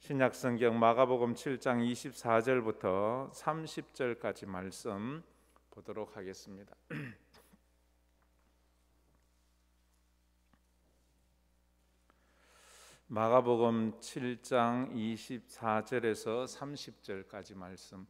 신약성경 마가복음 7장 24절부터 30절까지 말씀 보도록 하겠습니다. 마가복음 7장 24절에서 30절까지 말씀,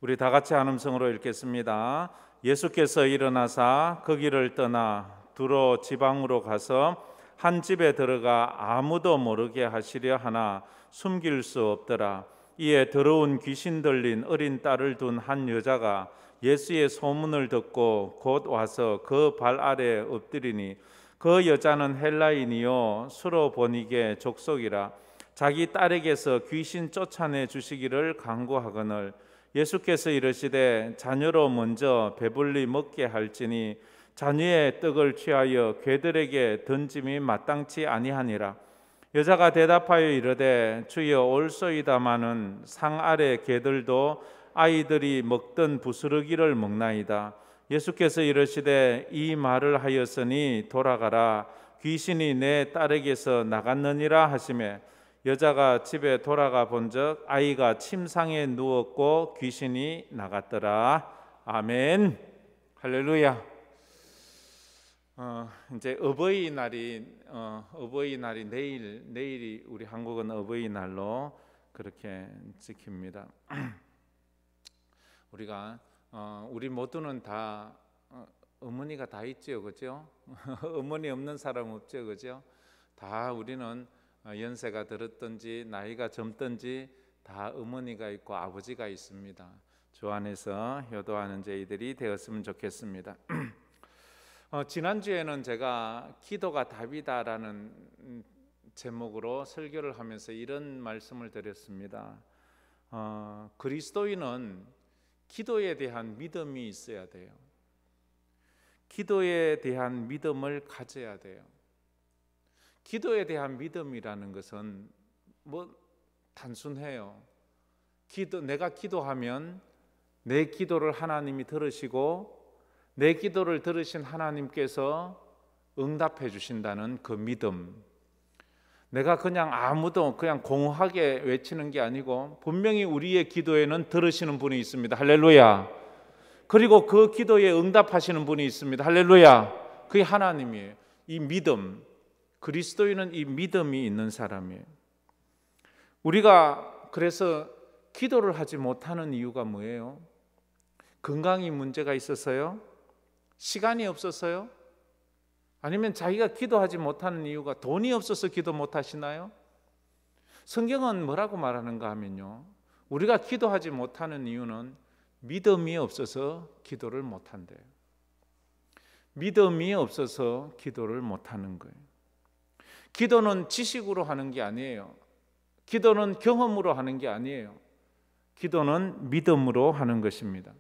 우리 다 같이 한 음성으로 읽겠습니다. 예수께서 일어나사 그 길을 떠나 두로 지방으로 가서 한 집에 들어가 아무도 모르게 하시려 하나 숨길 수 없더라. 이에 더러운 귀신 들린 어린 딸을 둔 한 여자가 예수의 소문을 듣고 곧 와서 그 발 아래 엎드리니, 그 여자는 헬라인이요 수로보니게 족속이라. 자기 딸에게서 귀신 쫓아내 주시기를 간구하거늘 예수께서 이르시되 자녀로 먼저 배불리 먹게 할지니 자녀의 떡을 취하여 괴들에게 던짐이 마땅치 아니하니라. 여자가 대답하여 이르되 주여 올소이다마는 상 아래 개들도 아이들이 먹던 부스러기를 먹나이다. 예수께서 이르시되 이 말을 하였으니 돌아가라, 귀신이 내 딸에게서 나갔느니라 하시매, 여자가 집에 돌아가 본즉 아이가 침상에 누웠고 귀신이 나갔더라. 아멘. 할렐루야. 이제 어버이날이 내일이 우리 한국은 어버이날로 그렇게 지킵니다. 우리가 우리 모두는 다 어머니가 다 있죠, 그죠? 어머니 없는 사람 없죠, 그죠? 다 우리는 연세가 들었든지 나이가 젊든지 다 어머니가 있고 아버지가 있습니다. 주 안에서 효도하는 저희들이 되었으면 좋겠습니다. 지난주에는 제가 기도가 답이다라는 제목으로 설교를 하면서 이런 말씀을 드렸습니다. 그리스도인은 기도에 대한 믿음이 있어야 돼요. 기도에 대한 믿음을 가져야 돼요. 기도에 대한 믿음이라는 것은 단순해요. 내가 기도하면 내 기도를 하나님이 들으시고 내 기도를 들으신 하나님께서 응답해 주신다는 그 믿음. 내가 그냥 공허하게 외치는 게 아니고 분명히 우리의 기도에는 들으시는 분이 있습니다. 할렐루야. 그리고 그 기도에 응답하시는 분이 있습니다. 할렐루야. 그게 하나님이에요. 이 믿음, 그리스도인은 이 믿음이 있는 사람이에요. 우리가 그래서 기도를 하지 못하는 이유가 뭐예요? 건강이 문제가 있어서요? 시간이 없어서요? 아니면 자기가 기도하지 못하는 이유가 돈이 없어서 기도 못하시나요? 성경은 뭐라고 말하는가 하면요, 우리가 기도하지 못하는 이유는 믿음이 없어서 기도를 못한대요. 믿음이 없어서 기도를 못하는 거예요. 기도는 지식으로 하는 게 아니에요. 기도는 경험으로 하는 게 아니에요. 기도는 믿음으로 하는 것입니다.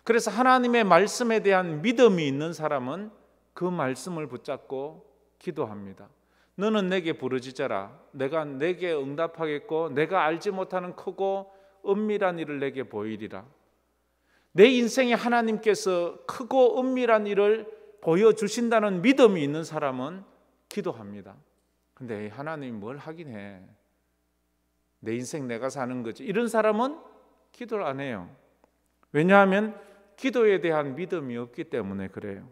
그래서 하나님의 말씀에 대한 믿음이 있는 사람은 그 말씀을 붙잡고 기도합니다. 너는 내게 부르짖어라. 내가 내게 응답하겠고 내가 알지 못하는 크고 은밀한 일을 내게 보이리라. 내 인생에 하나님께서 크고 은밀한 일을 보여주신다는 믿음이 있는 사람은 기도합니다. 근데 하나님이 뭘 하긴 해. 내 인생 내가 사는 거지. 이런 사람은 기도를 안 해요. 왜냐하면 기도에 대한 믿음이 없기 때문에 그래요.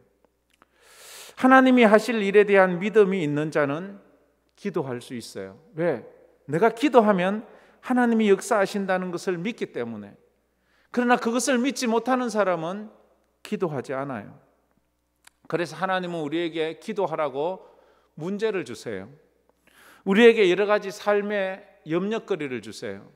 하나님이 하실 일에 대한 믿음이 있는 자는 기도할 수 있어요. 왜? 내가 기도하면 하나님이 역사하신다는 것을 믿기 때문에. 그러나 그것을 믿지 못하는 사람은 기도하지 않아요. 그래서 하나님은 우리에게 기도하라고 문제를 주세요. 우리에게 여러 가지 삶의 염려거리를 주세요.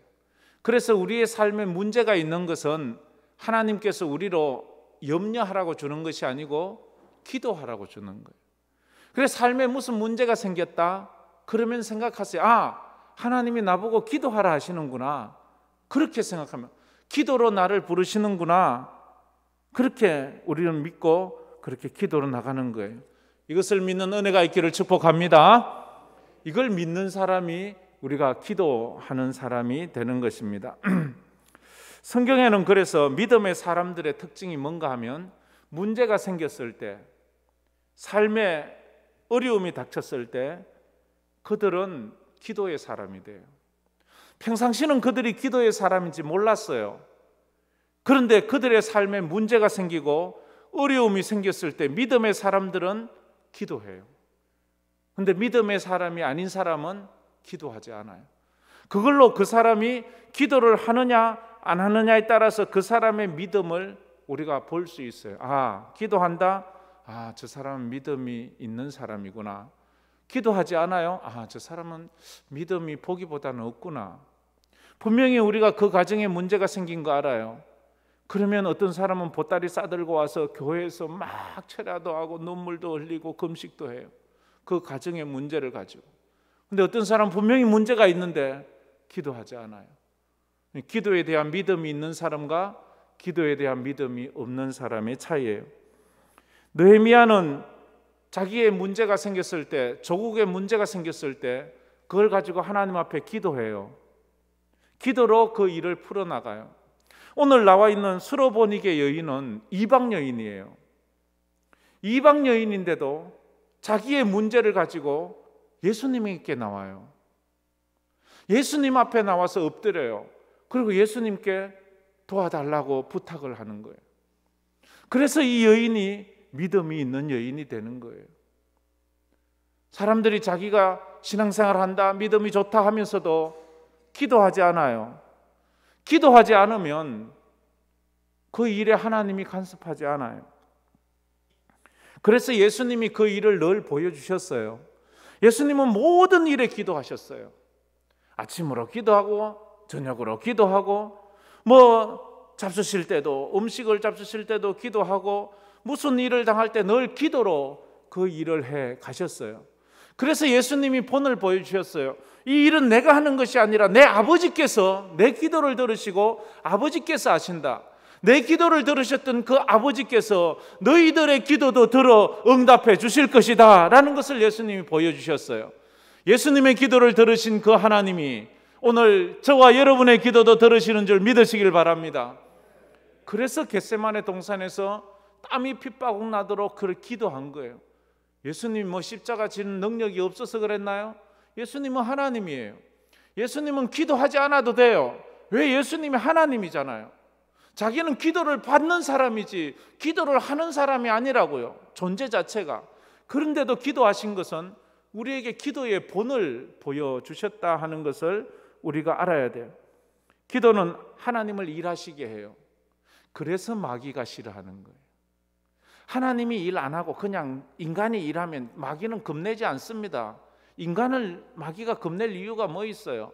그래서 우리의 삶에 문제가 있는 것은 하나님께서 우리로 염려하라고 주는 것이 아니고 기도하라고 주는 거예요. 그래서 삶에 무슨 문제가 생겼다 그러면 생각하세요. 하나님이 나보고 기도하라 하시는구나. 그렇게 생각하면 기도로 나를 부르시는구나. 그렇게 우리는 믿고 그렇게 기도로 나가는 거예요. 이것을 믿는 은혜가 있기를 축복합니다. 이걸 믿는 사람이 우리가 기도하는 사람이 되는 것입니다. 성경에는 그래서 믿음의 사람들의 특징이 뭔가 하면 문제가 생겼을 때, 삶에 어려움이 닥쳤을 때 그들은 기도의 사람이 돼요. 평상시는 그들이 기도의 사람인지 몰랐어요. 그런데 그들의 삶에 문제가 생기고 어려움이 생겼을 때 믿음의 사람들은 기도해요. 그런데 믿음의 사람이 아닌 사람은 기도하지 않아요. 그걸로 그 사람이 기도를 하느냐 안 하느냐에 따라서 그 사람의 믿음을 우리가 볼 수 있어요. 아, 기도한다? 아, 저 사람은 믿음이 있는 사람이구나. 기도하지 않아요? 아, 저 사람은 믿음이 보기보다는 없구나. 분명히 우리가 그 가정에 문제가 생긴 거 알아요. 그러면 어떤 사람은 보따리 싸들고 와서 교회에서 막 철야도 하고 눈물도 흘리고 금식도 해요. 그 가정의 문제를 가지고. 근데 어떤 사람은 분명히 문제가 있는데 기도하지 않아요. 기도에 대한 믿음이 있는 사람과 기도에 대한 믿음이 없는 사람의 차이예요. 느헤미야는 자기의 문제가 생겼을 때, 조국의 문제가 생겼을 때 그걸 가지고 하나님 앞에 기도해요. 기도로 그 일을 풀어나가요. 오늘 나와 있는 수로보니게 여인은 이방 여인이에요. 이방 여인인데도 자기의 문제를 가지고 예수님께 나와요. 예수님 앞에 나와서 엎드려요. 그리고 예수님께 도와달라고 부탁을 하는 거예요. 그래서 이 여인이 믿음이 있는 여인이 되는 거예요. 사람들이 자기가 신앙생활 한다, 믿음이 좋다 하면서도 기도하지 않아요. 기도하지 않으면 그 일에 하나님이 간섭하지 않아요. 그래서 예수님이 그 일을 늘 보여주셨어요. 예수님은 모든 일에 기도하셨어요. 아침으로 기도하고 저녁으로 기도하고 잡수실 때도 음식을 잡수실 때도 기도하고 무슨 일을 당할 때 늘 기도로 그 일을 해 가셨어요. 그래서 예수님이 본을 보여주셨어요. 이 일은 내가 하는 것이 아니라 내 아버지께서 내 기도를 들으시고 아버지께서 하신다. 내 기도를 들으셨던 그 아버지께서 너희들의 기도도 들어 응답해 주실 것이다 라는 것을 예수님이 보여주셨어요. 예수님의 기도를 들으신 그 하나님이 오늘 저와 여러분의 기도도 들으시는 줄 믿으시길 바랍니다. 그래서 겟세마네 동산에서 땀이 핏바국 나도록 그를 기도한 거예요. 예수님 십자가 지는 능력이 없어서 그랬나요? 예수님은 하나님이에요. 예수님은 기도하지 않아도 돼요. 왜? 예수님이 하나님이잖아요. 자기는 기도를 받는 사람이지 기도를 하는 사람이 아니라고요. 존재 자체가. 그런데도 기도하신 것은 우리에게 기도의 본을 보여주셨다 하는 것을 우리가 알아야 돼요. 기도는 하나님을 일하시게 해요. 그래서 마귀가 싫어하는 거예요. 하나님이 일 안 하고 그냥 인간이 일하면 마귀는 겁내지 않습니다. 인간을 마귀가 겁낼 이유가 뭐 있어요?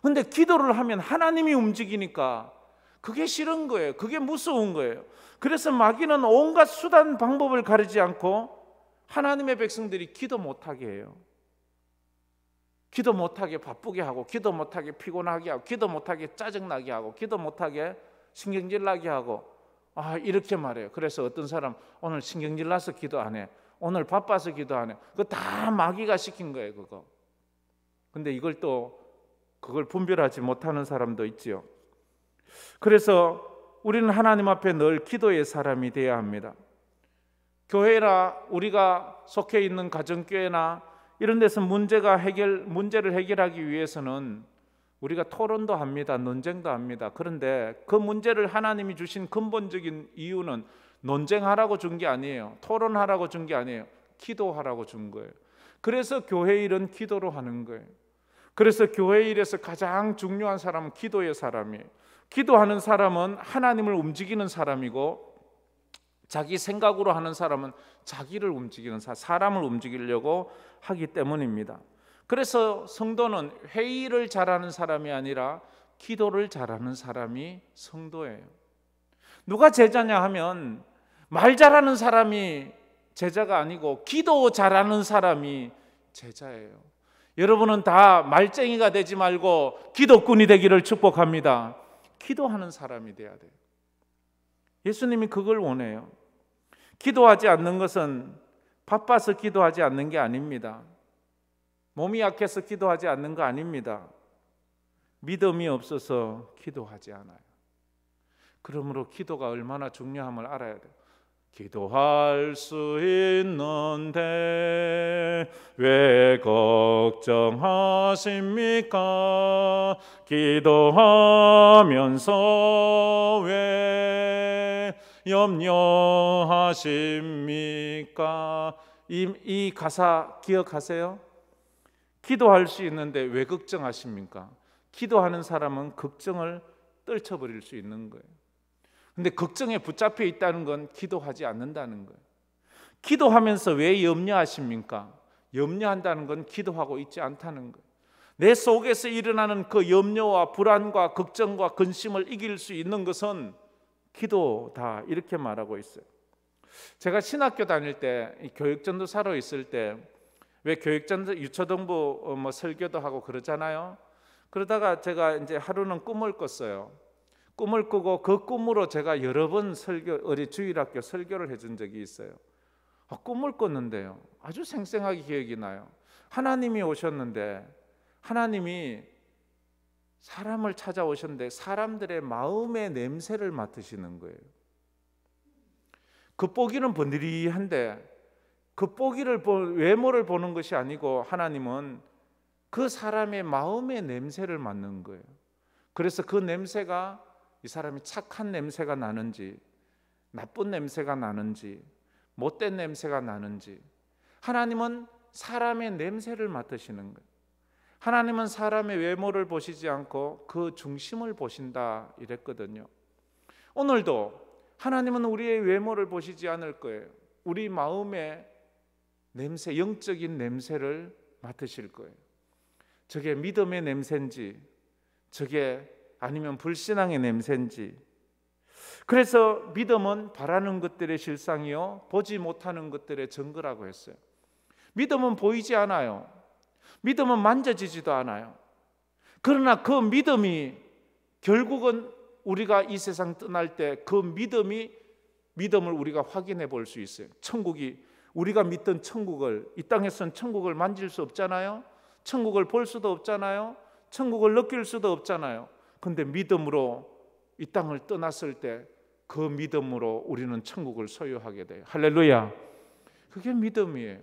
그런데 기도를 하면 하나님이 움직이니까 그게 싫은 거예요. 그게 무서운 거예요. 그래서 마귀는 온갖 수단 방법을 가리지 않고 하나님의 백성들이 기도 못하게 해요. 기도 못하게 바쁘게 하고, 기도 못하게 피곤하게 하고, 기도 못하게 짜증나게 하고, 기도 못하게 신경질 나게 하고, 이렇게 말해요. 그래서 어떤 사람 오늘 신경질 나서 기도 안 해, 오늘 바빠서 기도 안 해. 그거 다 마귀가 시킨 거예요. 그거. 근데 이걸 또 그걸 분별하지 못하는 사람도 있지요. 그래서 우리는 하나님 앞에 늘 기도의 사람이 되어야 합니다. 교회나 우리가 속해 있는 가정교회나 이런 데서 문제를 해결하기 위해서는 우리가 토론도 합니다. 논쟁도 합니다. 그런데 그 문제를 하나님이 주신 근본적인 이유는 논쟁하라고 준 게 아니에요. 토론하라고 준 게 아니에요. 기도하라고 준 거예요. 그래서 교회 일은 기도로 하는 거예요. 그래서 교회 일에서 가장 중요한 사람은 기도의 사람이에요. 기도하는 사람은 하나님을 움직이는 사람이고, 자기 생각으로 하는 사람은 자기를 움직이는 사람을 움직이려고 하기 때문입니다. 그래서 성도는 회의를 잘하는 사람이 아니라 기도를 잘하는 사람이 성도예요. 누가 제자냐 하면 말 잘하는 사람이 제자가 아니고 기도 잘하는 사람이 제자예요. 여러분은 다 말쟁이가 되지 말고 기도꾼이 되기를 축복합니다. 기도하는 사람이 돼야 돼요. 예수님이 그걸 원해요. 기도하지 않는 것은 바빠서 기도하지 않는 게 아닙니다. 몸이 약해서 기도하지 않는 거 아닙니다. 믿음이 없어서 기도하지 않아요. 그러므로 기도가 얼마나 중요함을 알아야 돼요. 기도할 수 있는데 왜 걱정하십니까? 기도하면서 왜 염려하십니까? 이 가사 기억하세요? 기도할 수 있는데 왜 걱정하십니까? 기도하는 사람은 걱정을 떨쳐버릴 수 있는 거예요. 근데 걱정에 붙잡혀 있다는 건 기도하지 않는다는 거예요. 기도하면서 왜 염려하십니까? 염려한다는 건 기도하고 있지 않다는 거예요. 내 속에서 일어나는 그 염려와 불안과 걱정과 근심을 이길 수 있는 것은 기도다, 이렇게 말하고 있어요. 제가 신학교 다닐 때, 교육전도사로 있을 때 왜 교육전도 유초등부 설교도 하고 그러잖아요. 그러다가 제가 이제 하루는 꿈을 꿨어요. 꿈을 꾸고 그 꿈으로 제가 여러 번 어린 주일학교 설교를 해준 적이 있어요. 꿈을 꿨는데요, 아주 생생하게 기억이 나요. 하나님이 오셨는데, 하나님이 사람을 찾아오셨는데 사람들의 마음의 냄새를 맡으시는 거예요. 겉보기는 번들이한데 겉보기를 외모를 보는 것이 아니고 하나님은 그 사람의 마음의 냄새를 맡는 거예요. 그래서 그 냄새가 이 사람이 착한 냄새가 나는지, 나쁜 냄새가 나는지, 못된 냄새가 나는지, 하나님은 사람의 냄새를 맡으시는 거예요. 하나님은 사람의 외모를 보시지 않고 그 중심을 보신다, 이랬거든요. 오늘도 하나님은 우리의 외모를 보시지 않을 거예요. 우리 마음의 냄새, 영적인 냄새를 맡으실 거예요. 저게 믿음의 냄새인지, 저게 아니면 불신앙의 냄새인지. 그래서 믿음은 바라는 것들의 실상이요 보지 못하는 것들의 증거라고 했어요. 믿음은 보이지 않아요. 믿음은 만져지지도 않아요. 그러나 그 믿음이 결국은 우리가 이 세상 떠날 때 그 믿음을 우리가 확인해 볼 수 있어요. 우리가 믿던 천국을, 이 땅에서는 천국을 만질 수 없잖아요. 천국을 볼 수도 없잖아요. 천국을 느낄 수도 없잖아요. 근데 믿음으로 이 땅을 떠났을 때 그 믿음으로 우리는 천국을 소유하게 돼요. 할렐루야. 그게 믿음이에요.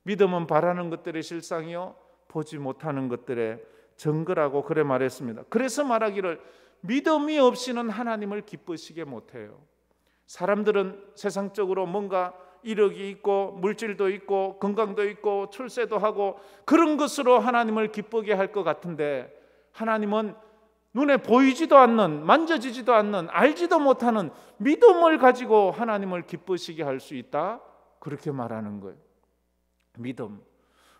믿음은 바라는 것들의 실상이요 보지 못하는 것들의 증거라고 그래 말했습니다. 그래서 말하기를 믿음이 없이는 하나님을 기쁘시게 못해요. 사람들은 세상적으로 뭔가 이력이 있고 물질도 있고 건강도 있고 출세도 하고 그런 것으로 하나님을 기쁘게 할 것 같은데, 하나님은 눈에 보이지도 않는, 만져지지도 않는, 알지도 못하는 믿음을 가지고 하나님을 기쁘시게 할 수 있다, 그렇게 말하는 거예요. 믿음,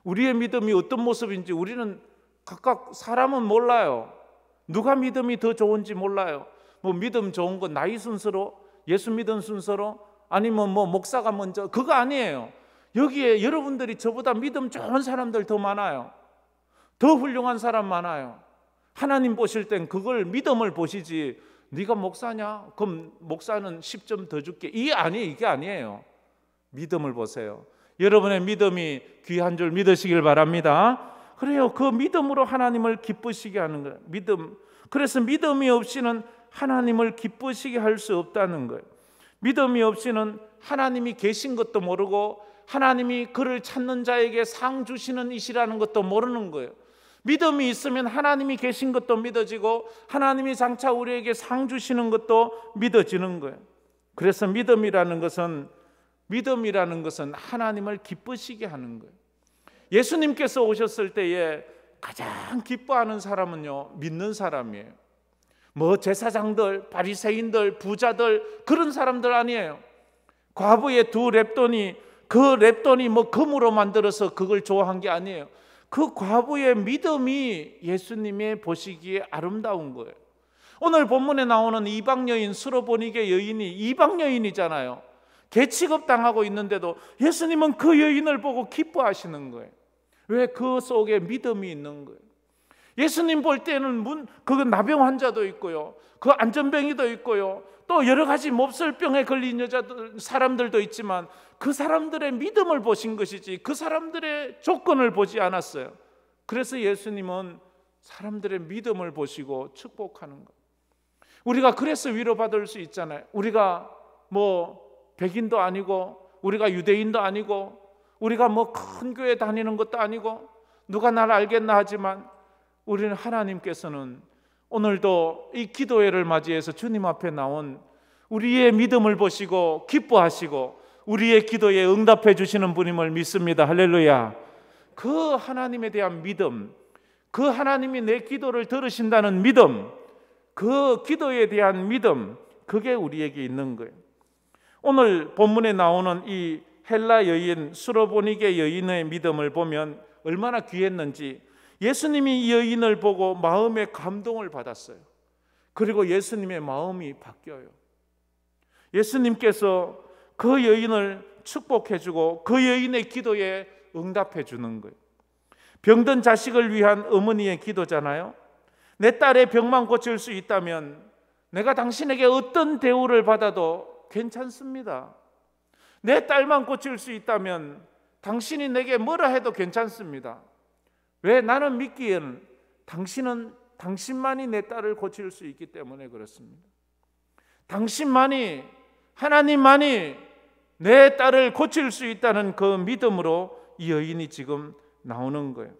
우리의 믿음이 어떤 모습인지 우리는 각각 사람은 몰라요. 누가 믿음이 더 좋은지 몰라요. 믿음 좋은 건 나이 순서로, 예수 믿은 순서로, 아니면 목사가 먼저, 그거 아니에요. 여기에 여러분들이 저보다 믿음 좋은 사람들 더 많아요. 더 훌륭한 사람 많아요. 하나님 보실 땐 그걸 믿음을 보시지, 네가 목사냐? 그럼 목사는 10점 더 줄게, 이게 아니에요. 믿음을 보세요. 여러분의 믿음이 귀한 줄 믿으시길 바랍니다. 그래요. 그 믿음으로 하나님을 기쁘시게 하는 거예요. 믿음. 그래서 믿음이 없이는 하나님을 기쁘시게 할 수 없다는 거예요. 믿음이 없이는 하나님이 계신 것도 모르고 하나님이 그를 찾는 자에게 상 주시는 이시라는 것도 모르는 거예요. 믿음이 있으면 하나님이 계신 것도 믿어지고 하나님이 장차 우리에게 상 주시는 것도 믿어지는 거예요. 그래서 믿음이라는 것은 하나님을 기쁘시게 하는 거예요. 예수님께서 오셨을 때에 가장 기뻐하는 사람은요, 믿는 사람이에요. 제사장들, 바리새인들, 부자들, 그런 사람들 아니에요. 과부의 두 랩돈이, 그 랩돈이 금으로 만들어서 그걸 좋아한 게 아니에요. 그 과부의 믿음이 예수님의 보시기에 아름다운 거예요. 오늘 본문에 나오는 이방 여인, 수로보니게 여인이 이방 여인이잖아요. 개취급 당하고 있는데도 예수님은 그 여인을 보고 기뻐하시는 거예요. 왜? 그 속에 믿음이 있는 거예요. 예수님 볼 때는 그 나병 환자도 있고요, 그 안전병이도 있고요, 또 여러 가지 몹쓸병에 걸린 사람들도 있지만 그 사람들의 믿음을 보신 것이지 그 사람들의 조건을 보지 않았어요. 그래서 예수님은 사람들의 믿음을 보시고 축복하는 거예요. 우리가 그래서 위로받을 수 있잖아요. 우리가 백인도 아니고 우리가 유대인도 아니고 우리가 뭐 큰 교회 다니는 것도 아니고 누가 날 알겠나 하지만 우리는 하나님께서는 오늘도 이 기도회를 맞이해서 주님 앞에 나온 우리의 믿음을 보시고 기뻐하시고 우리의 기도에 응답해 주시는 분임을 믿습니다. 할렐루야. 그 하나님에 대한 믿음, 그 하나님이 내 기도를 들으신다는 믿음, 그 기도에 대한 믿음, 그게 우리에게 있는 거예요. 오늘 본문에 나오는 이 헬라 여인 수로보니게 여인의 믿음을 보면 얼마나 귀했는지 예수님이 이 여인을 보고 마음에 감동을 받았어요. 그리고 예수님의 마음이 바뀌어요. 예수님께서 그 여인을 축복해주고 그 여인의 기도에 응답해주는 거예요. 병든 자식을 위한 어머니의 기도잖아요. 내 딸의 병만 고칠 수 있다면 내가 당신에게 어떤 대우를 받아도 괜찮습니다. 내 딸만 고칠 수 있다면 당신이 내게 뭐라 해도 괜찮습니다. 왜? 나는 믿기에는 당신만이 내 딸을 고칠 수 있기 때문에 그렇습니다. 당신만이, 하나님만이 내 딸을 고칠 수 있다는 그 믿음으로 이 여인이 지금 나오는 거예요.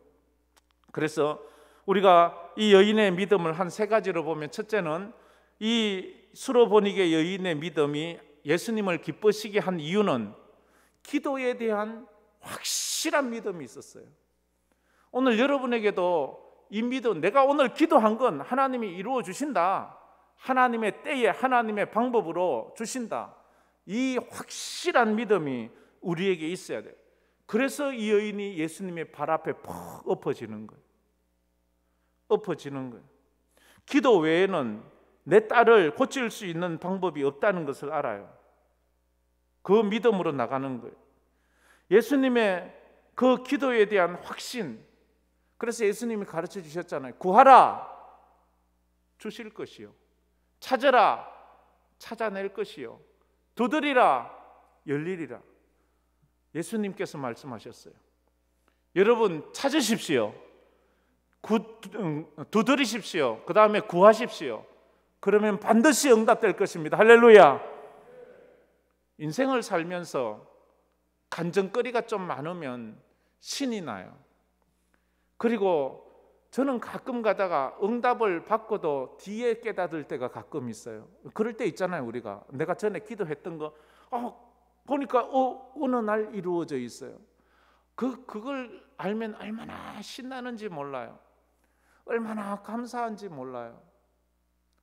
그래서 우리가 이 여인의 믿음을 한 세 가지로 보면, 첫째는 이 수로보니게 여인의 믿음이 예수님을 기쁘시게 한 이유는 기도에 대한 확실한 믿음이 있었어요. 오늘 여러분에게도 이 믿음, 내가 오늘 기도한 건 하나님이 이루어 주신다, 하나님의 때에 하나님의 방법으로 주신다, 이 확실한 믿음이 우리에게 있어야 돼요. 그래서 이 여인이 예수님의 발 앞에 퍽 엎어지는 거예요. 엎어지는 거예요. 기도 외에는 내 딸을 고칠 수 있는 방법이 없다는 것을 알아요. 그 믿음으로 나가는 거예요. 예수님의 그 기도에 대한 확신. 그래서 예수님이 가르쳐 주셨잖아요. 구하라, 주실 것이요. 찾으라, 찾아낼 것이요. 두드리라, 열리리라. 예수님께서 말씀하셨어요. 여러분 찾으십시오. 두드리십시오. 그 다음에 구하십시오. 그러면 반드시 응답될 것입니다. 할렐루야. 인생을 살면서 간증거리가 좀 많으면 신이 나요. 그리고 저는 가끔 가다가 응답을 받고도 뒤에 깨닫을 때가 가끔 있어요. 그럴 때 있잖아요. 우리가 내가 전에 기도했던 거 보니까 어느 날 이루어져 있어요. 그걸 알면 얼마나 신나는지 몰라요. 얼마나 감사한지 몰라요.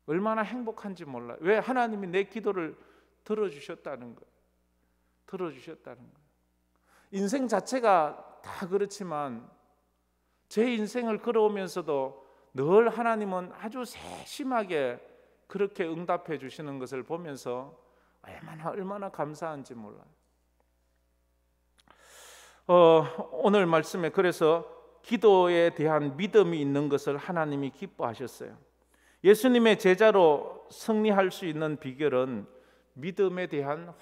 얼마나 행복한지 몰라요. 왜? 하나님이 내 기도를 들어주셨다는 거예요. 들어주셨다는 거예요. 인생 자체가 다 그렇지만 제 인생을 걸어오면서도 늘 하나님은 아주 세심하게 그렇게 응답해 주시는 것을 보면서 얼마나 감사한지 몰라요. 오늘 말씀에 그래서 기도에 대한 믿음이 있는 것을 하나님이 기뻐하셨어요. 예수님의 제자로 승리할 수 있는 비결은 믿음에 대한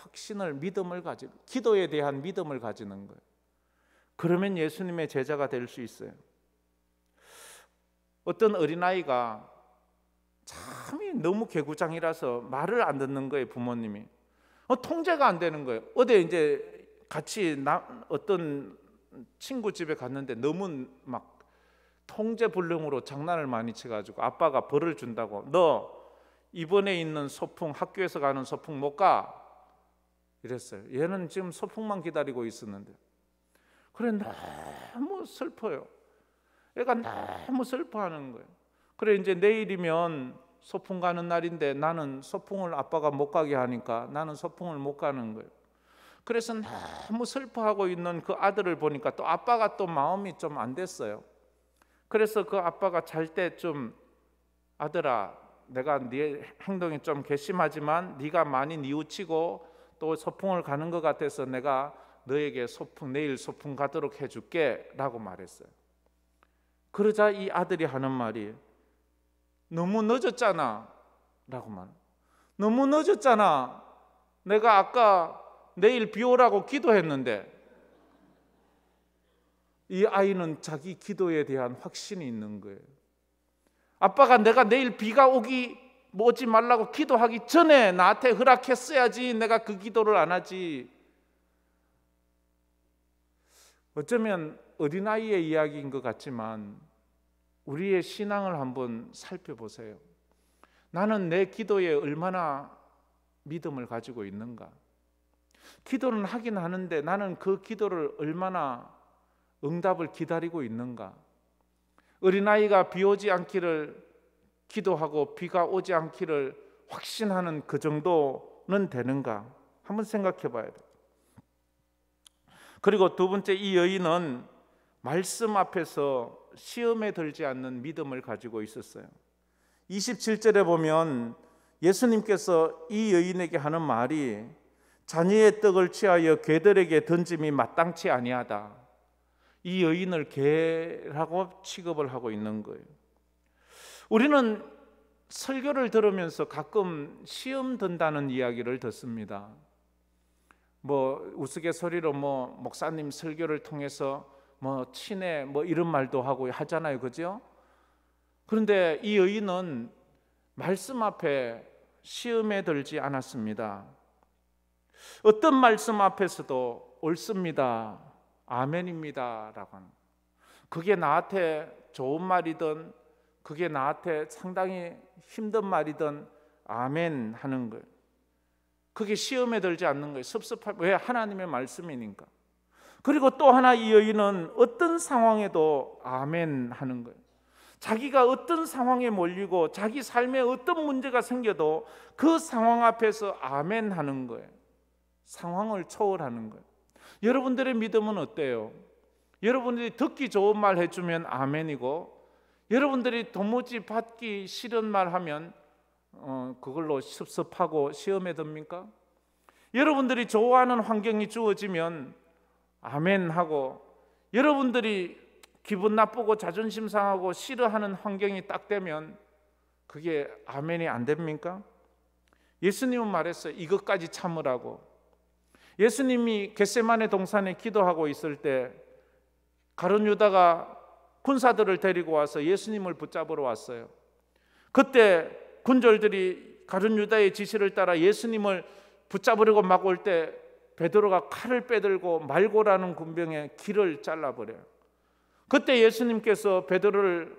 믿음을 가지고, 기도에 대한 믿음을 가지는 거예요. 그러면 예수님의 제자가 될 수 있어요. 어떤 어린아이가 참이 너무 개구장이라서 말을 안 듣는 거예요. 부모님이 통제가 안 되는 거예요. 어제 이제 같이 어떤 친구 집에 갔는데 너무 막 통제불능으로 장난을 많이 쳐가지고 아빠가 벌을 준다고, 너 이번에 있는 소풍, 학교에서 가는 소풍 못 가 이랬어요. 얘는 지금 소풍만 기다리고 있었는데. 그래, 너무 슬퍼요. 애가 너무 슬퍼하는 거예요. 그래, 이제 내일이면 소풍 가는 날인데 나는 소풍을 아빠가 못 가게 하니까 나는 소풍을 못 가는 거예요. 그래서 너무 슬퍼하고 있는 그 아들을 보니까 또 아빠가 또 마음이 좀 안 됐어요. 그래서 그 아빠가 잘 때 좀, 아들아, 내가 네 행동이 좀 괘씸하지만 네가 많이 뉘우치고 또 소풍을 가는 것 같아서 내가 너에게 내일 소풍 가도록 해줄게 라고 말했어요. 그러자 이 아들이 하는 말이, 너무 늦었잖아 라고 말. 너무 늦었잖아. 내가 아까 내일 비 오라고 기도했는데. 이 아이는 자기 기도에 대한 확신이 있는 거예요. 아빠가 내가 내일 비가 오기 뭐 오지 말라고 기도하기 전에 나한테 허락했어야지 내가 그 기도를 안 하지. 어쩌면 어린아이의 이야기인 것 같지만 우리의 신앙을 한번 살펴보세요. 나는 내 기도에 얼마나 믿음을 가지고 있는가? 기도는 하긴 하는데 나는 그 기도를 얼마나 응답을 기다리고 있는가? 어린아이가 비 오지 않기를 기도하고 비가 오지 않기를 확신하는 그 정도는 되는가? 한번 생각해 봐야 돼요. 그리고 두 번째, 이 여인은 말씀 앞에서 시험에 들지 않는 믿음을 가지고 있었어요. 27절에 보면 예수님께서 이 여인에게 하는 말이 자녀의 떡을 취하여 개들에게 던짐이 마땅치 아니하다. 이 여인을 개라고 취급을 하고 있는 거예요. 우리는 설교를 들으면서 가끔 시험 든다는 이야기를 듣습니다. 뭐 우스갯소리로 뭐 목사님 설교를 통해서 뭐 친해 뭐 이런 말도 하고 하잖아요, 그죠? 그런데 이 여인은 말씀 앞에 시험에 들지 않았습니다. 어떤 말씀 앞에서도 옳습니다, 아멘입니다 라고 하는, 그게 나한테 좋은 말이든 그게 나한테 상당히 힘든 말이든 아멘 하는 거예요. 그게 시험에 들지 않는 거예요. 왜? 하나님의 말씀이니까. 그리고 또 하나, 이 여인은 어떤 상황에도 아멘 하는 거예요. 자기가 어떤 상황에 몰리고 자기 삶에 어떤 문제가 생겨도 그 상황 앞에서 아멘 하는 거예요. 상황을 초월하는 거예요. 여러분들의 믿음은 어때요? 여러분들이 듣기 좋은 말 해주면 아멘이고, 여러분들이 도무지 받기 싫은 말 하면 그걸로 섭섭하고 시험에 듭니까? 여러분들이 좋아하는 환경이 주어지면 아멘 하고, 여러분들이 기분 나쁘고 자존심 상하고 싫어하는 환경이 딱 되면 그게 아멘이 안 됩니까? 예수님은 말했어요. 이것까지 참으라고. 예수님이 겟세마네 동산에 기도하고 있을 때 가룟 유다가 군사들을 데리고 와서 예수님을 붙잡으러 왔어요. 그때 군졸들이 가룟 유다의 지시를 따라 예수님을 붙잡으려고 막 올 때 베드로가 칼을 빼들고 말고라는 군병의 길을 잘라버려요. 그때 예수님께서 베드로를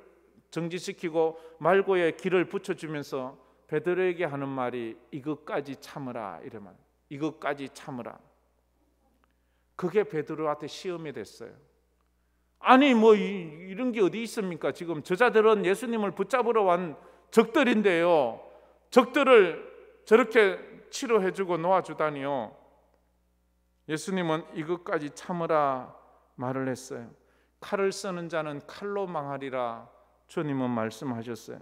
정지시키고 말고의 길을 붙여주면서 베드로에게 하는 말이 이것까지 참으라, 이러면 이것까지 참으라. 그게 베드로한테 시험이 됐어요. 아니 뭐 이런 게 어디 있습니까? 지금 저자들은 예수님을 붙잡으러 온 적들인데요, 적들을 저렇게 치료해주고 놓아주다니요. 예수님은 이것까지 참으라 말을 했어요. 칼을 쓰는 자는 칼로 망하리라 주님은 말씀하셨어요.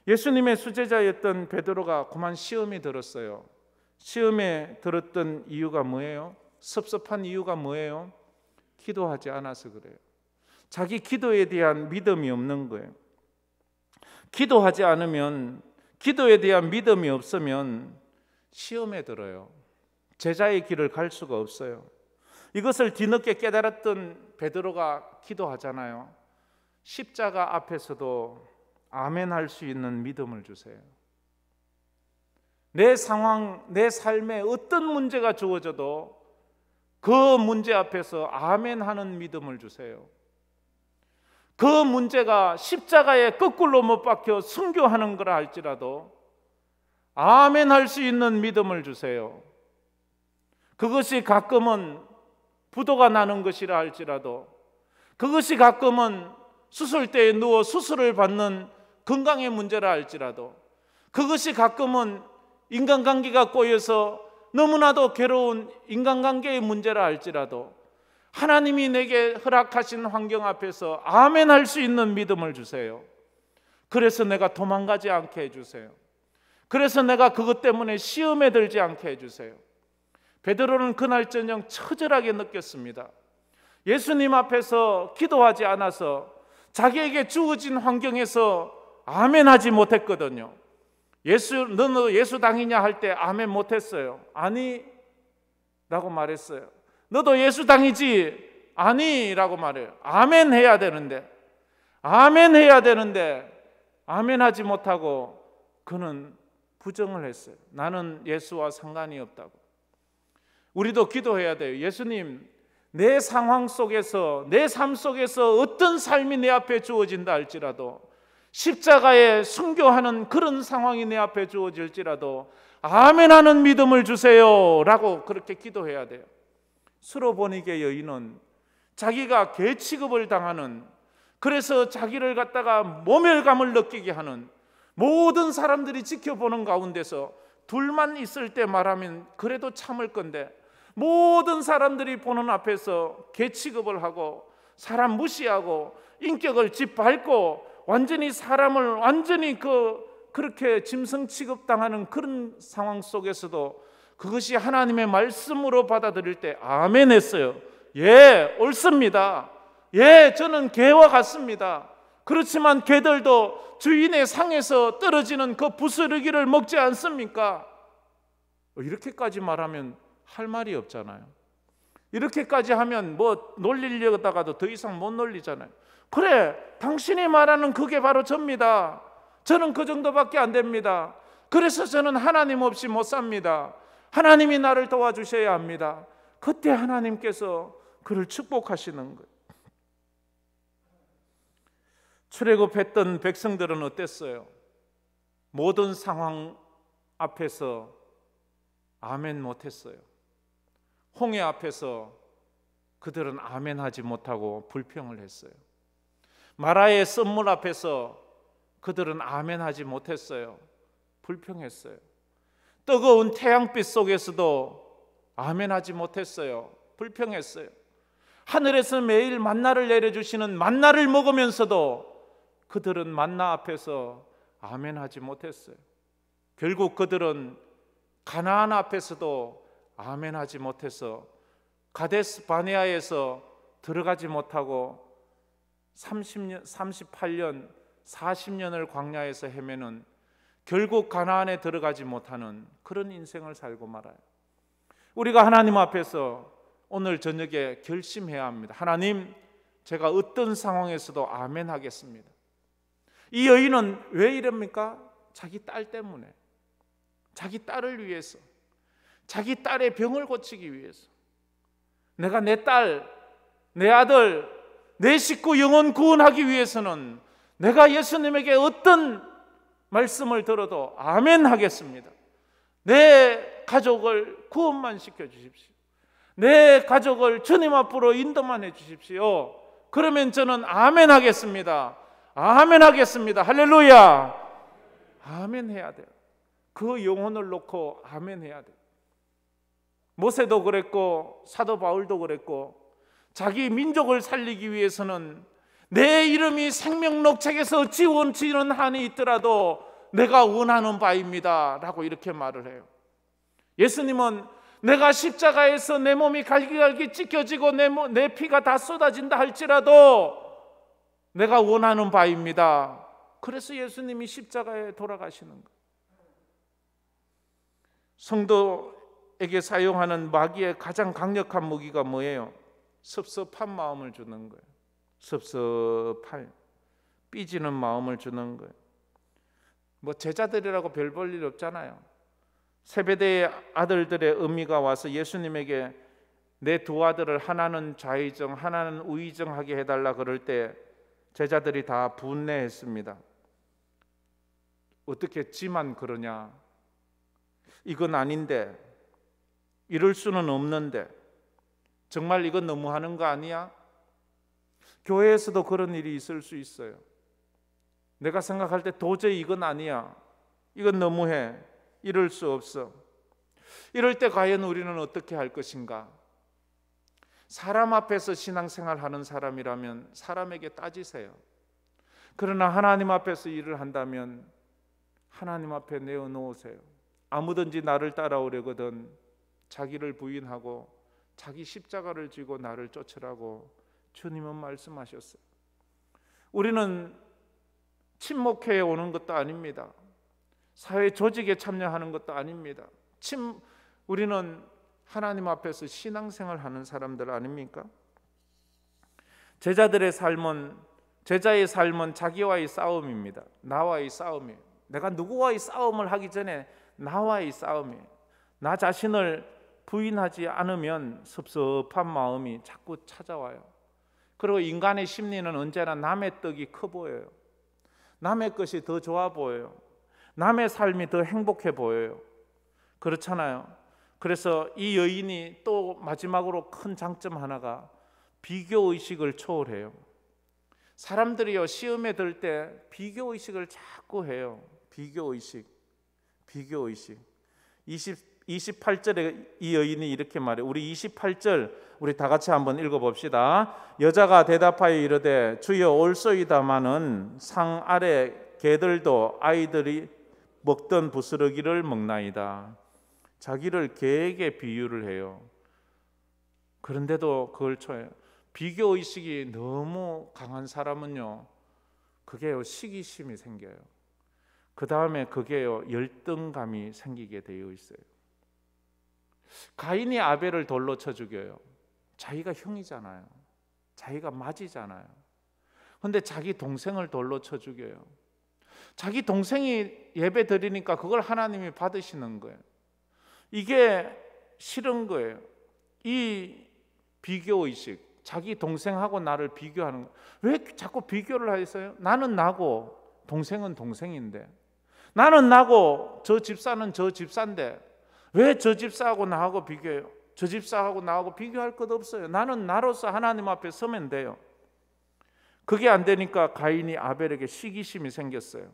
예수님의 수제자였던 베드로가 그만 시험에 들었어요. 시험에 들었던 이유가 뭐예요? 섭섭한 이유가 뭐예요? 기도하지 않아서 그래요. 자기 기도에 대한 믿음이 없는 거예요. 기도하지 않으면, 기도에 대한 믿음이 없으면 시험에 들어요. 제자의 길을 갈 수가 없어요. 이것을 뒤늦게 깨달았던 베드로가 기도하잖아요. 십자가 앞에서도 아멘 할 수 있는 믿음을 주세요. 내 상황, 내 삶에 어떤 문제가 주어져도 그 문제 앞에서 아멘 하는 믿음을 주세요. 그 문제가 십자가에 거꾸로 못 박혀 순교하는 거라 할지라도 아멘 할 수 있는 믿음을 주세요. 그것이 가끔은 부도가 나는 것이라 할지라도, 그것이 가끔은 수술대에 누워 수술을 받는 건강의 문제라 할지라도, 그것이 가끔은 인간관계가 꼬여서 너무나도 괴로운 인간관계의 문제라 할지라도 하나님이 내게 허락하신 환경 앞에서 아멘 할 수 있는 믿음을 주세요. 그래서 내가 도망가지 않게 해주세요. 그래서 내가 그것 때문에 시험에 들지 않게 해주세요. 베드로는 그날 저녁 처절하게 느꼈습니다. 예수님 앞에서 기도하지 않아서 자기에게 주어진 환경에서 아멘 하지 못했거든요. 너는 예수 당이냐 할 때 아멘 못했어요. 아니 라고 말했어요. 너도 예수 당이지? 아니 라고 말해요. 아멘 해야 되는데 아멘 하지 못하고 그는 부정을 했어요. 나는 예수와 상관이 없다고. 우리도 기도해야 돼요. 예수님, 내 상황 속에서, 내 삶 속에서 어떤 삶이 내 앞에 주어진다 할지라도, 십자가에 순교하는 그런 상황이 내 앞에 주어질지라도 아멘하는 믿음을 주세요 라고 그렇게 기도해야 돼요. 수로보니게 여인은 자기가 개 취급을 당하는, 그래서 자기를 갖다가 모멸감을 느끼게 하는, 모든 사람들이 지켜보는 가운데서 둘만 있을 때 말하면 그래도 참을 건데, 모든 사람들이 보는 앞에서 개 취급을 하고 사람 무시하고 인격을 짓밟고 완전히 사람을 완전히 그렇게 짐승 취급당하는 그런 상황 속에서도 그것이 하나님의 말씀으로 받아들일 때 아멘 했어요. 예, 옳습니다. 예, 저는 개와 같습니다. 그렇지만 개들도 주인의 상에서 떨어지는 그 부스러기를 먹지 않습니까? 이렇게까지 말하면 할 말이 없잖아요. 이렇게까지 하면 뭐 놀리려다가도 더 이상 못 놀리잖아요. 그래, 당신이 말하는 그게 바로 접니다. 저는 그 정도밖에 안 됩니다. 그래서 저는 하나님 없이 못 삽니다. 하나님이 나를 도와주셔야 합니다. 그때 하나님께서 그를 축복하시는 거예요. 출애굽했던 백성들은 어땠어요? 모든 상황 앞에서 아멘 못했어요. 홍해 앞에서 그들은 아멘하지 못하고 불평을 했어요. 마라의 썸물 앞에서 그들은 아멘하지 못했어요. 불평했어요. 뜨거운 태양빛 속에서도 아멘하지 못했어요. 불평했어요. 하늘에서 매일 만나를 내려주시는 만나를 먹으면서도 그들은 만나 앞에서 아멘하지 못했어요. 결국 그들은 가나안 앞에서도 아멘하지 못해서 가데스 바네아에서 들어가지 못하고 30년, 38년, 40년을 광야에서 헤매는, 결국 가나안에 들어가지 못하는 그런 인생을 살고 말아요. 우리가 하나님 앞에서 오늘 저녁에 결심해야 합니다. 하나님, 제가 어떤 상황에서도 아멘 하겠습니다. 이 여인은 왜 이럽니까? 자기 딸 때문에, 자기 딸을 위해서, 자기 딸의 병을 고치기 위해서, 내가 내 딸, 내 아들, 내 식구 영혼 구원하기 위해서는 내가 예수님에게 어떤 말씀을 들어도 아멘 하겠습니다. 내 가족을 구원만 시켜주십시오. 내 가족을 주님 앞으로 인도만 해주십시오. 그러면 저는 아멘 하겠습니다. 아멘 하겠습니다. 할렐루야. 아멘 해야 돼요. 그 영혼을 놓고 아멘 해야 돼요. 모세도 그랬고 사도 바울도 그랬고, 자기 민족을 살리기 위해서는 내 이름이 생명록책에서 지워지는 한이 있더라도 내가 원하는 바입니다 라고 이렇게 말을 해요. 예수님은 내가 십자가에서 내 몸이 갈기갈기 찢겨지고 내 피가 다 쏟아진다 할지라도 내가 원하는 바입니다. 그래서 예수님이 십자가에 돌아가시는 거예요. 성도에게 사용하는 마귀의 가장 강력한 무기가 뭐예요? 섭섭한 마음을 주는 거예요. 섭섭한, 삐지는 마음을 주는 거예요. 뭐 제자들이라고 별 볼 일 없잖아요. 세베대의 아들들의 의미가 와서 예수님에게 내 두 아들을 하나는 좌의정 하나는 우의정하게 해달라 그럴 때 제자들이 다 분내했습니다. 어떻게 지만 그러냐, 이건 아닌데, 이럴 수는 없는데, 정말 이건 너무하는 거 아니야? 교회에서도 그런 일이 있을 수 있어요. 내가 생각할 때 도저히 이건 아니야, 이건 너무해, 이럴 수 없어. 이럴 때 과연 우리는 어떻게 할 것인가? 사람 앞에서 신앙생활하는 사람이라면 사람에게 따지세요. 그러나 하나님 앞에서 일을 한다면 하나님 앞에 내어놓으세요. 아무든지 나를 따라오려거든 자기를 부인하고 자기 십자가를 지고 나를 쫓으라고 주님은 말씀하셨어요. 우리는 친목회에 오는 것도 아닙니다. 사회 조직에 참여하는 것도 아닙니다. 우리는 하나님 앞에서 신앙생활 하는 사람들 아닙니까? 제자의 삶은 자기와의 싸움입니다. 나와의 싸움이에요. 내가 누구와의 싸움을 하기 전에 나와의 싸움이에요. 나 자신을 부인하지 않으면 섭섭한 마음이 자꾸 찾아와요. 그리고 인간의 심리는 언제나 남의 떡이 커 보여요. 남의 것이 더 좋아 보여요. 남의 삶이 더 행복해 보여요. 그렇잖아요. 그래서 이 여인이 또 마지막으로 큰 장점 하나가 비교의식을 초월해요. 사람들이요, 시험에 들 때 비교의식을 자꾸 해요. 비교의식. 28절에 이 여인이 이렇게 말해요. 우리 28절 우리 다 같이 한번 읽어봅시다. 여자가 대답하여 이르되 주여 올소이다마는 상 아래 개들도 아이들이 먹던 부스러기를 먹나이다. 자기를 개에게 비유를 해요. 그런데도 그걸 쳐요. 비교의식이 너무 강한 사람은요, 그게요 시기심이 생겨요. 그 다음에 그게요 열등감이 생기게 되어 있어요. 가인이 아벨을 돌로 쳐 죽여요. 자기가 형이잖아요. 자기가 맏이잖아요. 그런데 자기 동생을 돌로 쳐 죽여요. 자기 동생이 예배 드리니까 그걸 하나님이 받으시는 거예요. 이게 싫은 거예요. 이 비교의식, 자기 동생하고 나를 비교하는 거예요. 왜 자꾸 비교를 하세요? 나는 나고 동생은 동생인데, 나는 나고 저 집사는 저 집사인데 왜 저 집사하고 나하고 비교해요? 저 집사하고 나하고 비교할 것 없어요. 나는 나로서 하나님 앞에 서면 돼요. 그게 안 되니까 가인이 아벨에게 시기심이 생겼어요.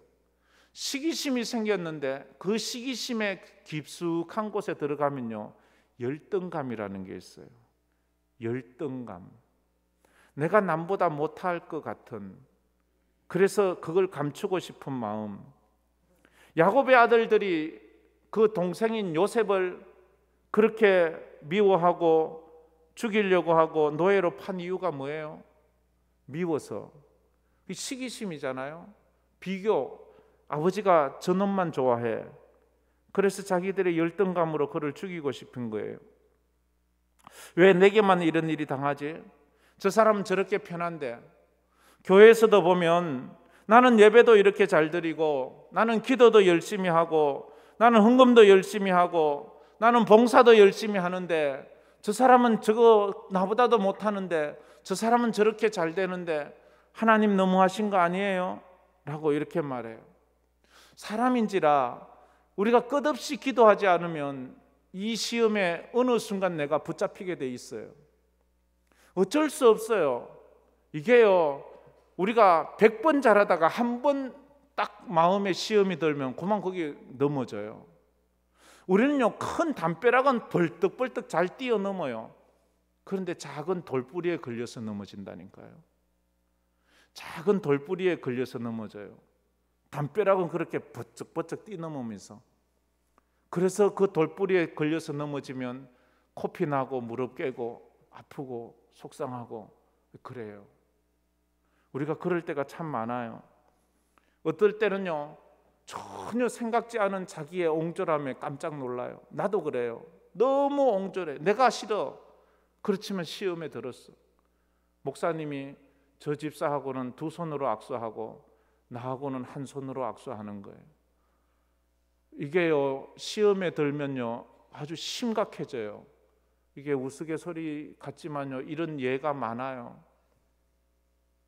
시기심이 생겼는데 그 시기심의 깊숙한 곳에 들어가면요 열등감이라는 게 있어요. 열등감. 내가 남보다 못할 것 같은, 그래서 그걸 감추고 싶은 마음. 야곱의 아들들이 그 동생인 요셉을 그렇게 미워하고 죽이려고 하고 노예로 판 이유가 뭐예요? 미워서. 시기심이잖아요. 비교. 아버지가 저놈만 좋아해. 그래서 자기들의 열등감으로 그를 죽이고 싶은 거예요. 왜 내게만 이런 일이 당하지? 저 사람은 저렇게 편한데. 교회에서도 보면 나는 예배도 이렇게 잘 드리고, 나는 기도도 열심히 하고, 나는 헌금도 열심히 하고, 나는 봉사도 열심히 하는데 저 사람은 저거 나보다도 못하는데, 저 사람은 저렇게 잘 되는데 하나님 너무하신 거 아니에요? 라고 이렇게 말해요. 사람인지라 우리가 끝없이 기도하지 않으면 이 시험에 어느 순간 내가 붙잡히게 돼 있어요. 어쩔 수 없어요. 이게요, 우리가 100번 잘하다가 한 번 딱 마음에 시험이 들면 그만 거기 넘어져요. 우리는요 큰 담벼락은 벌떡벌떡 잘 뛰어넘어요. 그런데 작은 돌뿌리에 걸려서 넘어진다니까요. 작은 돌뿌리에 걸려서 넘어져요. 담벼락은 그렇게 버쩍버쩍 뛰어넘으면서, 그래서 그 돌뿌리에 걸려서 넘어지면 코피 나고 무릎 깨고 아프고 속상하고 그래요. 우리가 그럴 때가 참 많아요. 어떨 때는요 전혀 생각지 않은 자기의 옹졸함에 깜짝 놀라요. 나도 그래요. 너무 옹졸해. 내가 싫어. 그렇지만 시험에 들었어. 목사님이 저 집사하고는 두 손으로 악수하고 나하고는 한 손으로 악수하는 거예요. 이게요 시험에 들면요 아주 심각해져요. 이게 우스갯소리 같지만요 이런 예가 많아요.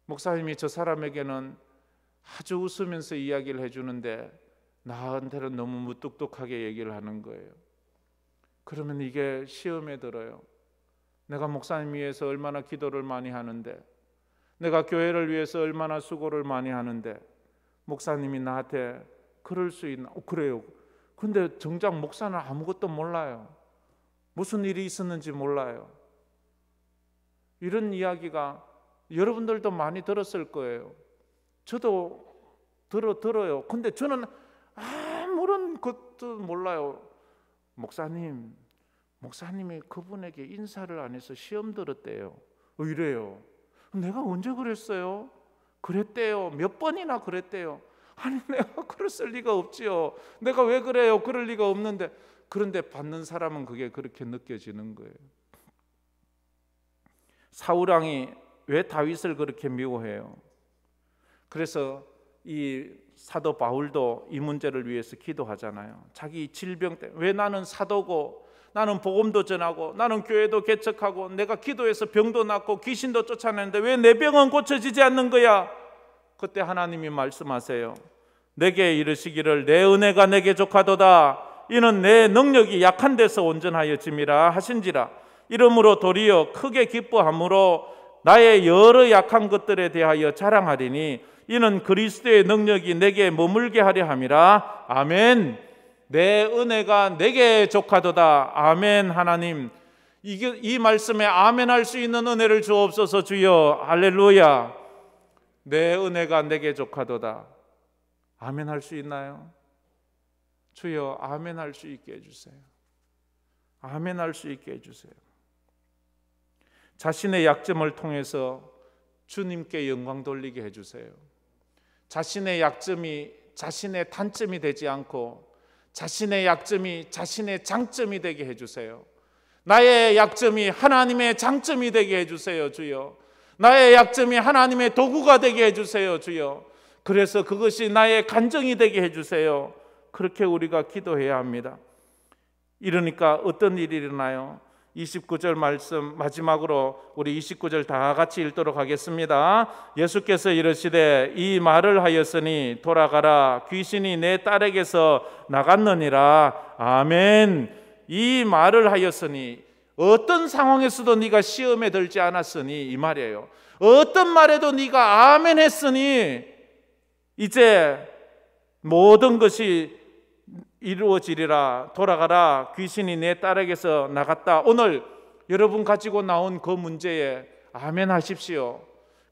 목사님이 저 사람에게는 아주 웃으면서 이야기를 해주는데 나한테는 너무 무뚝뚝하게 얘기를 하는 거예요. 그러면 이게 시험에 들어요. 내가 목사님 위해서 얼마나 기도를 많이 하는데, 내가 교회를 위해서 얼마나 수고를 많이 하는데 목사님이 나한테 그럴 수 있나? 그래요. 근데 정작 목사는 아무것도 몰라요. 무슨 일이 있었는지 몰라요. 이런 이야기가 여러분들도 많이 들었을 거예요. 저도 들어요. 근데 저는 아무런 것도 몰라요. 목사님이 그분에게 인사를 안 해서 시험 들었대요. 이래요. 내가 언제 그랬어요? 그랬대요. 몇 번이나 그랬대요. 아니 내가 그랬을 리가 없지요. 내가 왜 그래요? 그럴 리가 없는데. 그런데 받는 사람은 그게 그렇게 느껴지는 거예요. 사울 왕이 왜 다윗을 그렇게 미워해요? 그래서 이 사도 바울도 이 문제를 위해서 기도하잖아요. 자기 질병 때문에 왜 나는 사도고 나는 복음도 전하고 나는 교회도 개척하고 내가 기도해서 병도 낫고 귀신도 쫓아내는데 왜 내 병은 고쳐지지 않는 거야? 그때 하나님이 말씀하세요. 내게 이르시기를 내 은혜가 내게 족하도다. 이는 내 능력이 약한 데서 온전하여짐이라 하신지라. 이러므로 도리어 크게 기뻐함으로 나의 여러 약한 것들에 대하여 자랑하리니 이는 그리스도의 능력이 내게 머물게 하려 함이라. 아멘. 내 은혜가 내게 족하도다. 아멘. 하나님, 이 말씀에 아멘 할 수 있는 은혜를 주옵소서. 주여. 할렐루야. 내 은혜가 내게 족하도다. 아멘 할 수 있나요? 주여, 아멘 할 수 있게 해주세요. 아멘 할 수 있게 해주세요. 자신의 약점을 통해서 주님께 영광 돌리게 해주세요. 자신의 약점이 자신의 단점이 되지 않고 자신의 약점이 자신의 장점이 되게 해주세요. 나의 약점이 하나님의 장점이 되게 해주세요. 주여. 나의 약점이 하나님의 도구가 되게 해주세요. 주여. 그래서 그것이 나의 간증이 되게 해주세요. 그렇게 우리가 기도해야 합니다. 이러니까 어떤 일이 일어나요? 29절 말씀 마지막으로 우리 29절 다 같이 읽도록 하겠습니다. 예수께서 이르시되 이 말을 하였으니 돌아가라 귀신이 내 딸에게서 나갔느니라. 아멘. 이 말을 하였으니 어떤 상황에서도 네가 시험에 들지 않았으니 이 말이에요. 어떤 말에도 네가 아멘 했으니 이제 모든 것이 이루어지리라. 돌아가라 귀신이 내 딸에게서 나갔다. 오늘 여러분 가지고 나온 그 문제에 아멘 하십시오.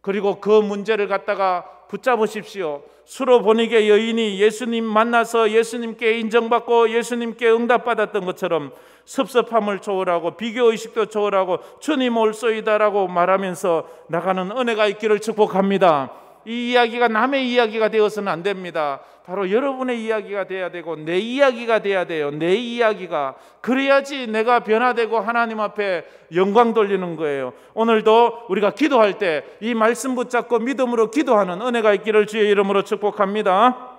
그리고 그 문제를 갖다가 붙잡으십시오. 수로보니게 여인이 예수님 만나서 예수님께 인정받고 예수님께 응답받았던 것처럼 섭섭함을 초월하고 비교의식도 초월하고 주님 올소이다라고 말하면서 나가는 은혜가 있기를 축복합니다. 이 이야기가 남의 이야기가 되어서는 안 됩니다. 바로 여러분의 이야기가 돼야 되고 내 이야기가 돼야 돼요. 내 이야기가. 그래야지 내가 변화되고 하나님 앞에 영광 돌리는 거예요. 오늘도 우리가 기도할 때 이 말씀 붙잡고 믿음으로 기도하는 은혜가 있기를 주의 이름으로 축복합니다.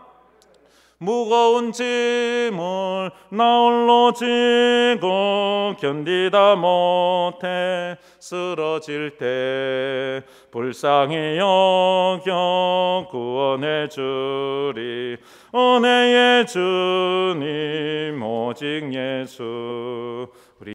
무거운 짐을 나 홀로 지고 견디다 못해 쓰러질 때 불쌍히 여겨 구원해 주리. 은혜의 주님 오직 예수